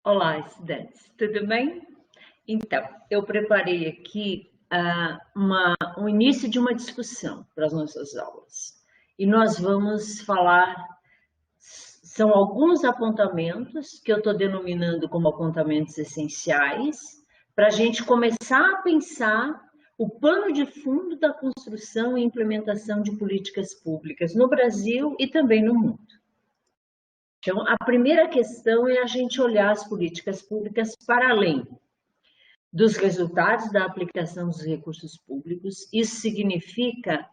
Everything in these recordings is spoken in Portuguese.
Olá, estudantes, tudo bem? Então, eu preparei aqui o início de uma discussão para as nossas aulas. E nós vamos falar, são alguns apontamentos que eu estou denominando como apontamentos essenciais, para a gente começar a pensar o pano de fundo da construção e implementação de políticas públicas no Brasil e também no mundo. Então, a primeira questão é a gente olhar as políticas públicas para além dos resultados da aplicação dos recursos públicos. Isso significa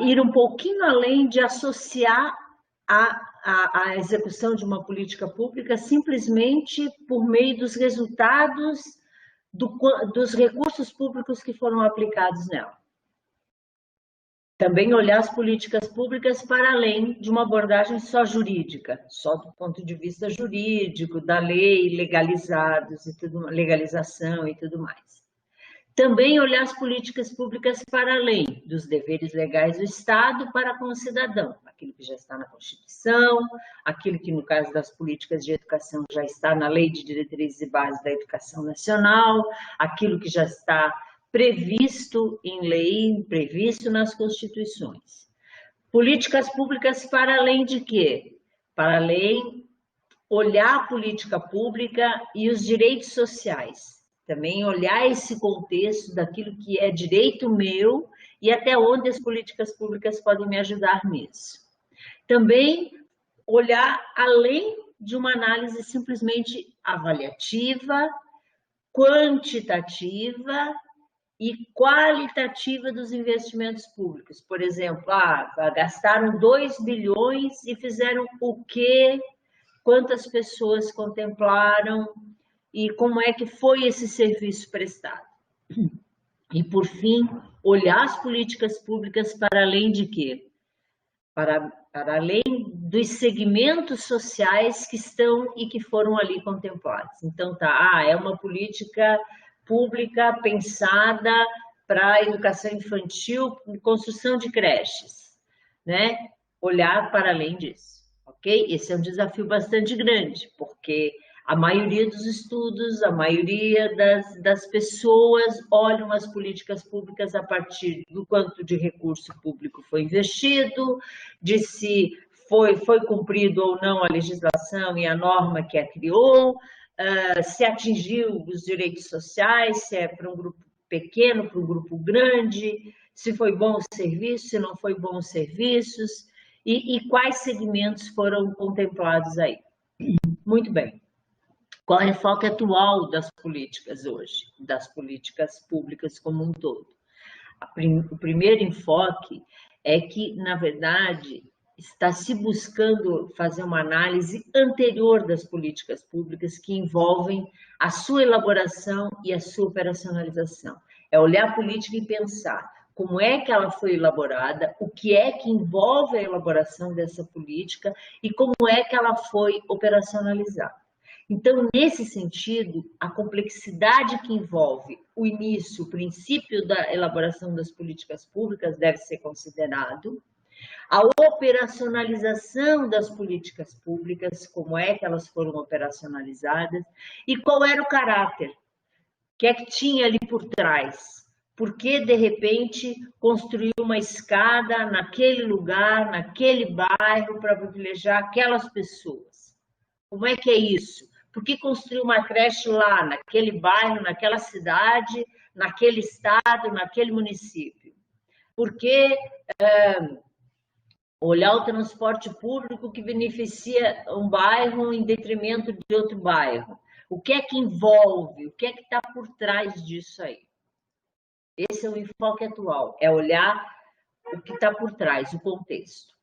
ir um pouquinho além de associar a execução de uma política pública simplesmente por meio dos resultados dos recursos públicos que foram aplicados nela. Também olhar as políticas públicas para além de uma abordagem só jurídica, só do ponto de vista jurídico, da lei, legalização e tudo mais. Também olhar as políticas públicas para além dos deveres legais do Estado para com o cidadão, aquilo que já está na Constituição, aquilo que, no caso das políticas de educação, já está na Lei de Diretrizes e Bases da Educação Nacional, aquilo que já está previsto em lei, previsto nas constituições. Políticas públicas para além de quê? Para além, olhar a política pública e os direitos sociais. Também olhar esse contexto daquilo que é direito meu e até onde as políticas públicas podem me ajudar nisso. Também olhar além de uma análise simplesmente avaliativa, quantitativa e qualitativa dos investimentos públicos. Por exemplo, gastaram 2 bilhões e fizeram o quê? Quantas pessoas contemplaram e como é que foi esse serviço prestado? E, por fim, olhar as políticas públicas para além de quê? Para além dos segmentos sociais que estão e que foram ali contemplados. Então, é uma política pública pensada para a educação infantil, construção de creches, né? Olhar para além disso, ok? Esse é um desafio bastante grande, porque a maioria dos estudos, a maioria das pessoas olham as políticas públicas a partir do quanto de recurso público foi investido, de se foi cumprido ou não a legislação e a norma que a criou, se atingiu os direitos sociais, se é para um grupo pequeno, para um grupo grande, se foi bom o serviço, se não foi bom os serviços, e quais segmentos foram contemplados aí. Muito bem. Qual é o enfoque atual das políticas hoje, das políticas públicas como um todo? O primeiro enfoque é que, na verdade, está se buscando fazer uma análise anterior das políticas públicas que envolvem a sua elaboração e a sua operacionalização. É olhar a política e pensar como é que ela foi elaborada, o que é que envolve a elaboração dessa política e como é que ela foi operacionalizada. Então, nesse sentido, a complexidade que envolve o início, o princípio da elaboração das políticas públicas deve ser considerado. A operacionalização das políticas públicas, como é que elas foram operacionalizadas e qual era o caráter, o que é que tinha ali por trás. Por que, de repente, construir uma escada naquele lugar, naquele bairro, para privilegiar aquelas pessoas? Como é que é isso? Por que construir uma creche lá, naquele bairro, naquela cidade, naquele estado, naquele município? Por que olhar o transporte público que beneficia um bairro em detrimento de outro bairro? O que é que envolve? O que é que está por trás disso aí? Esse é o enfoque atual, é olhar o que está por trás, o contexto.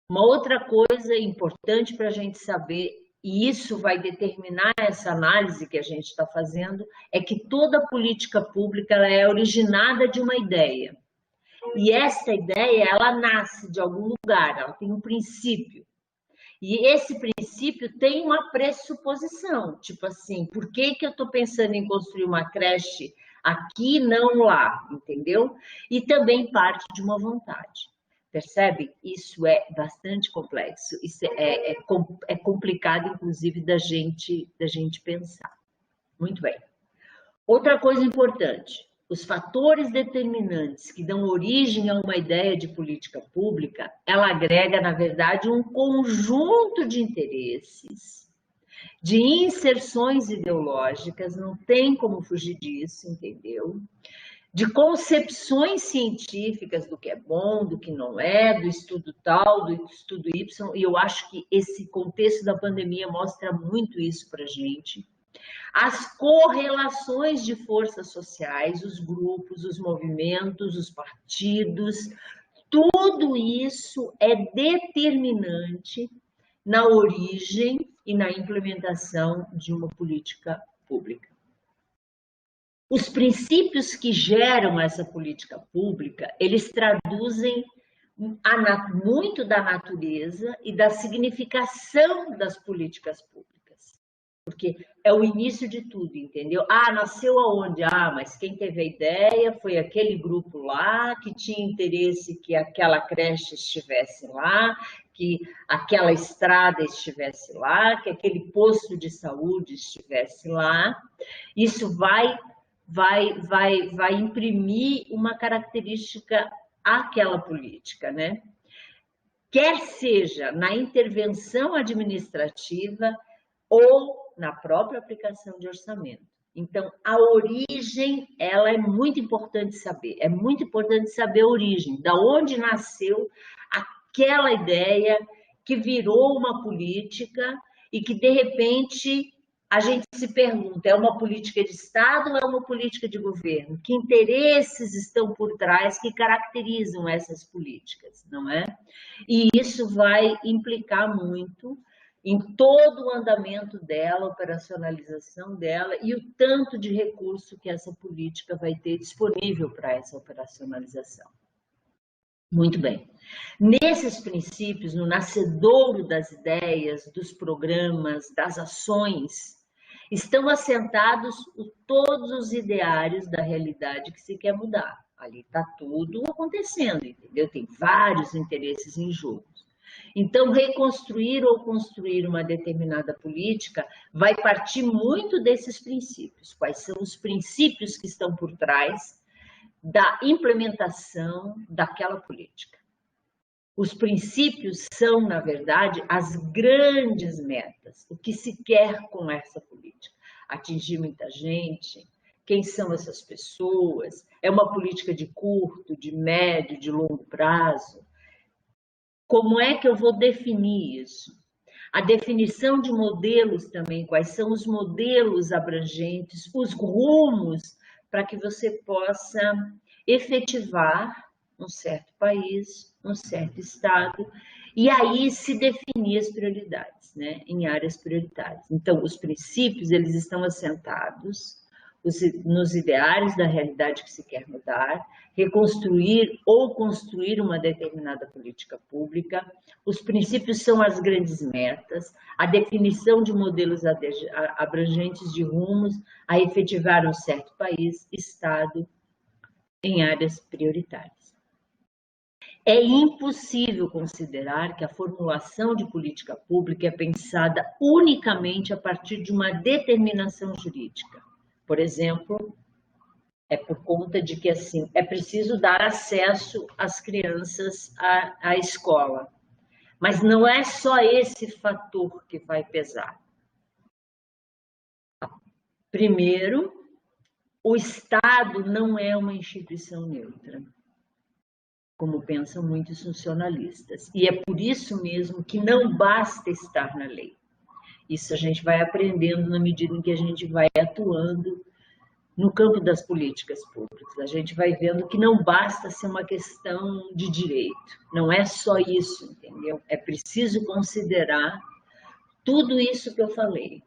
Uma outra coisa importante para a gente saber, e isso vai determinar essa análise que a gente está fazendo, é que toda política pública ela é originada de uma ideia. E essa ideia, ela nasce de algum lugar, ela tem um princípio. E esse princípio tem uma pressuposição, tipo assim, por que eu estou pensando em construir uma creche aqui, não lá, entendeu? E também parte de uma vontade. Percebe? Isso é bastante complexo, isso é complicado, inclusive, da gente pensar. Muito bem. Outra coisa importante, os fatores determinantes que dão origem a uma ideia de política pública, ela agrega, na verdade, um conjunto de interesses, de inserções ideológicas, não tem como fugir disso, entendeu? De concepções científicas do que é bom, do que não é, do estudo tal, do estudo Y, e eu acho que esse contexto da pandemia mostra muito isso para a gente. As correlações de forças sociais, os grupos, os movimentos, os partidos, tudo isso é determinante na origem e na implementação de uma política pública. Os princípios que geram essa política pública, eles traduzem muito da natureza e da significação das políticas públicas. Porque é o início de tudo, entendeu? Ah, nasceu aonde? Ah, mas quem teve a ideia foi aquele grupo lá que tinha interesse que aquela creche estivesse lá, que aquela estrada estivesse lá, que aquele posto de saúde estivesse lá. Isso vai imprimir uma característica àquela política, né? Quer seja na intervenção administrativa ou na própria aplicação de orçamento. Então, a origem, ela é muito importante saber. É muito importante saber a origem, da onde nasceu aquela ideia que virou uma política e que, de repente, a gente se pergunta, é uma política de Estado ou é uma política de governo? Que interesses estão por trás que caracterizam essas políticas, não é? E isso vai implicar muito em todo o andamento dela, operacionalização dela e o tanto de recurso que essa política vai ter disponível para essa operacionalização. Muito bem. Nesses princípios, no nascedouro das ideias, dos programas, das ações, estão assentados todos os ideários da realidade que se quer mudar. Ali está tudo acontecendo, entendeu? Tem vários interesses em jogo. Então, reconstruir ou construir uma determinada política vai partir muito desses princípios. Quais são os princípios que estão por trás da implementação daquela política? Os princípios são, na verdade, as grandes metas. O que se quer com essa política? Atingir muita gente? Quem são essas pessoas? É uma política de curto, de médio, de longo prazo? Como é que eu vou definir isso? A definição de modelos também, quais são os modelos abrangentes, os rumos para que você possa efetivar um certo país, um certo estado, e aí se definir as prioridades, né, em áreas prioritárias. Então, os princípios, eles estão assentados nos ideários da realidade que se quer mudar, reconstruir ou construir uma determinada política pública. Os princípios são as grandes metas, a definição de modelos abrangentes de rumos a efetivar um certo país, estado, em áreas prioritárias. É impossível considerar que a formulação de política pública é pensada unicamente a partir de uma determinação jurídica. Por exemplo, é por conta de que assim é preciso dar acesso às crianças à escola. Mas não é só esse fator que vai pesar. Primeiro, o Estado não é uma instituição neutra, como pensam muitos funcionalistas. E é por isso mesmo que não basta estar na lei. Isso a gente vai aprendendo na medida em que a gente vai atuando no campo das políticas públicas. A gente vai vendo que não basta ser uma questão de direito. Não é só isso, entendeu? É preciso considerar tudo isso que eu falei.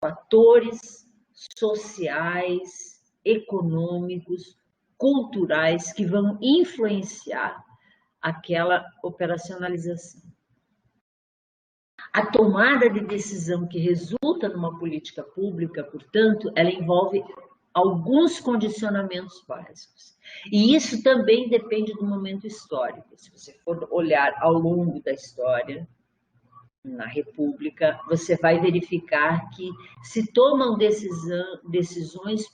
Fatores sociais, econômicos, culturais que vão influenciar aquela operacionalização. A tomada de decisão que resulta numa política pública, portanto, ela envolve alguns condicionamentos básicos. E isso também depende do momento histórico. Se você for olhar ao longo da história, na República, você vai verificar que se tomam decisões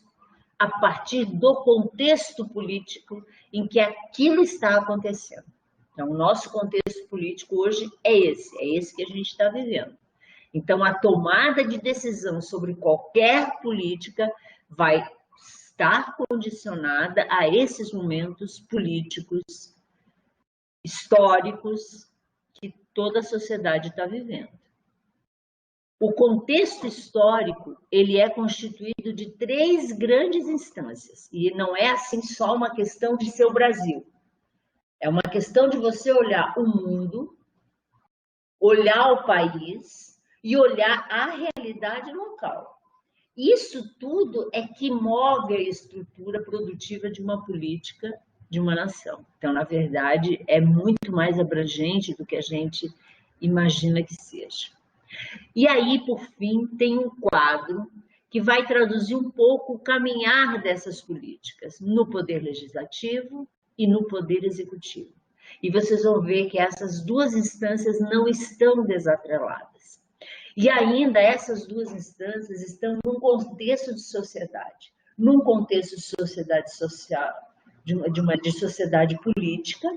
a partir do contexto político em que aquilo está acontecendo. Então, o nosso contexto político hoje é esse que a gente está vivendo. Então, a tomada de decisão sobre qualquer política vai estar condicionada a esses momentos políticos, históricos, que toda a sociedade está vivendo. O contexto histórico, ele é constituído de 3 grandes instâncias, e não é assim só uma questão de ser o Brasil. É uma questão de você olhar o mundo, olhar o país e olhar a realidade local. Isso tudo é que move a estrutura produtiva de uma política, de uma nação. Então, na verdade, é muito mais abrangente do que a gente imagina que seja. E aí, por fim, tem um quadro que vai traduzir um pouco o caminhar dessas políticas no poder legislativo e no poder executivo. E vocês vão ver que essas 2 instâncias não estão desatreladas. E ainda essas 2 instâncias estão num contexto de sociedade, num contexto de sociedade social, de sociedade política.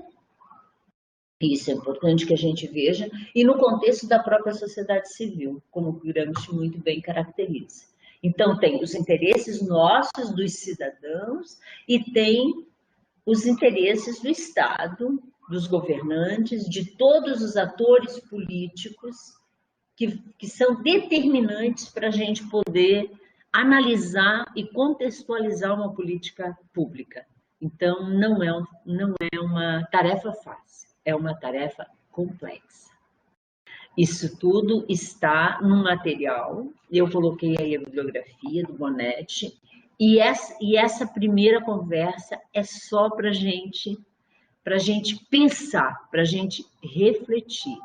Isso é importante que a gente veja, e no contexto da própria sociedade civil, como o Gramsci muito bem caracteriza. Então, tem os interesses nossos, dos cidadãos, e tem os interesses do Estado, dos governantes, de todos os atores políticos que são determinantes para a gente poder analisar e contextualizar uma política pública. Então, não é uma tarefa fácil, é uma tarefa complexa. Isso tudo está no material, eu coloquei aí a bibliografia do Bonetti, e essa primeira conversa é só para a gente pensar, para a gente refletir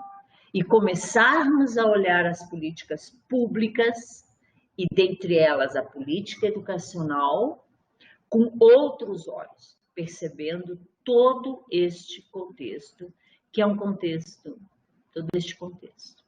e começarmos a olhar as políticas públicas, e dentre elas a política educacional, com outros olhos, percebendo todo este contexto, que é um contexto, todo este contexto.